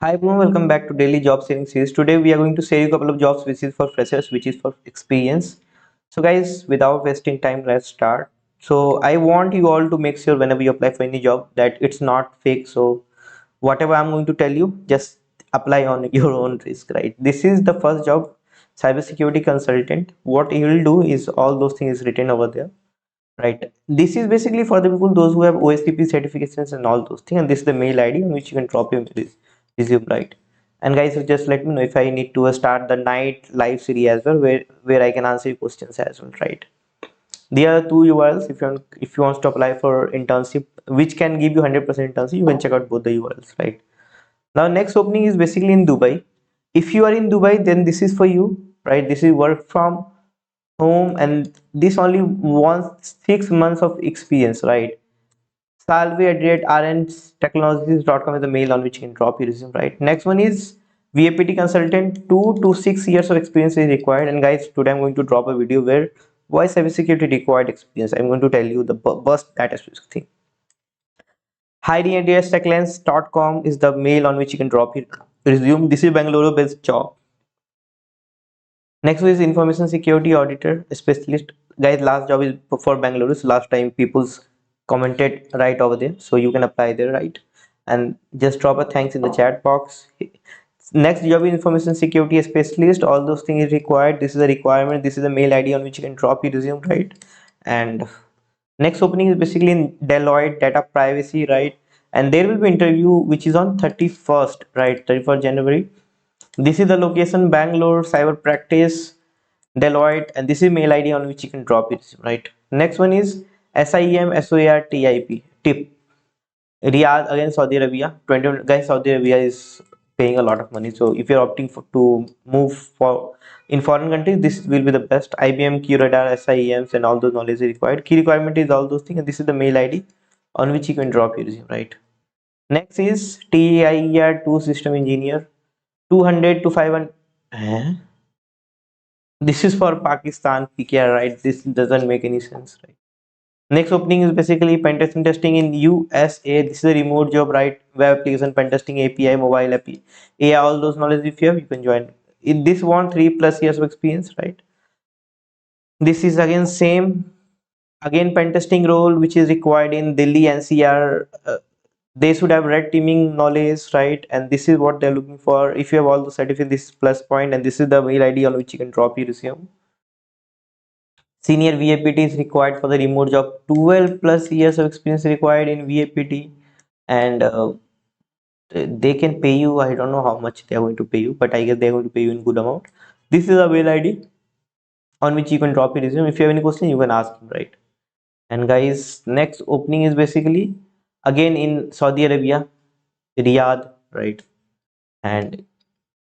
Hi everyone, welcome back to Daily Job Saving Series. Today we are going to share you a couple of jobs which is for freshers, which is for experience. So guys, without wasting time, let's start. So I want you all to make sure whenever you apply for any job that it's not fake. So whatever I'm going to tell you, just apply on your own risk, right? This is the first job, cybersecurity consultant. What you will do is all those things is written over there, right? This is basically for the people those who have OSCP certifications and all those things, and this is the mail ID on which you can drop your resume, right? And guys, so just let me know if I need to start the night live series as well, where I can answer your questions as well, right? There are two URLs if you want to apply for internship, which can give you 100% internship. You can check out both the URLs, right? Now next opening is basically in Dubai. If you are in Dubai, then this is for you, right? This is work from home, and this only wants 6 months of experience, right? Salvi@rntechnologies.com is the mail on which you can drop your resume, right? Next one is VAPT consultant. 2 to 6 years of experience is required. And guys, today I'm going to drop a video where why cybersecurity required experience. I'm going to tell you the burst that specific thing. HiDNDSTechLens.com is the mail on which you can drop your resume. This is Bangalore based job. Next is information security auditor specialist. Guys, last job is for Bangalore. So last time people's commented right over there, so you can apply there, right? And just drop a thanks in the chat box. Next job is information security specialist. All those things is required. This is a requirement. This is the mail ID on which you can drop your resume, right? And next opening is basically in Deloitte data privacy, right? And there will be interview which is on 31st, right? 31st January. This is the location, Bangalore, cyber practice, Deloitte, and this is mail ID on which you can drop it, right? Next one is SIEM SOARTIP tip. Riyadh, again Saudi Arabia. 20 guys, Saudi Arabia is paying a lot of money. So if you're opting for to move for in foreign countries, this will be the best. IBM, QRadar, SIEMs, and all those knowledge is required. Key requirement is all those things, and this is the mail ID on which you can drop your resume, right? Next is TIER 2 system engineer. 200 to 500. Eh? This is for Pakistan PKR, right? This doesn't make any sense, right? Next opening is basically pentesting testing in USA. This is a remote job, right? Web application pentesting, API, mobile API, yeah, all those knowledge if you have, you can join. In this one, 3+ years of experience, right? This is again same, again pentesting role which is required in Delhi NCR. They should have red teaming knowledge, right? And this is what they're looking for. If you have all the certificate, this is plus point, and this is the mail ID on which you can drop your resume. Senior VAPT is required for the remote job. 12+ years of experience required in VAPT, and they can pay you. I don't know how much they are going to pay you, but I guess they're going to pay you in good amount. This is a mail ID on which you can drop your resume. If you have any question, you can ask him, right? And guys, next opening is basically again in Saudi Arabia, Riyadh, right? And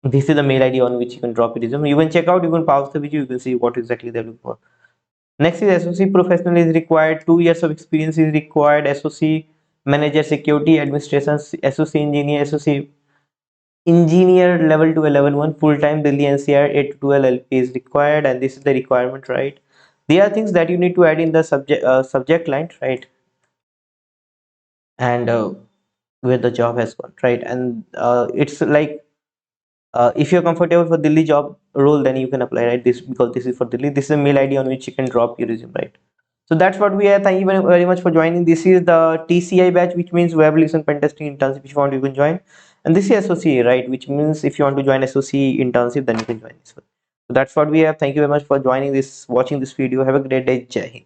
this is the mail ID on which you can drop your resume. You can check out, you can pause the video, you can see what exactly they're looking for. Next is SOC professional is required. 2 years of experience is required. SOC manager, security administration, SOC engineer, SOC engineer level 2 level 1, full time Delhi NCR 8 to 12 LP is required, and this is the requirement, right? There are things that you need to add in the subject line, right? And where the job has gone, right? And it's like if you're comfortable for Delhi job role, then you can apply, right? This because this is for Delhi. This is a mail ID on which you can drop your resume, right? So that's what we are. Thank you very much for joining. This is the TCI batch, which means web application pen testing internship. If you want, you can join. And this is SOC, right? Which means if you want to join SOC internship, then you can join this one. So that's what we have. Thank you very much for joining this, watching this video. Have a great day. Jai Hind.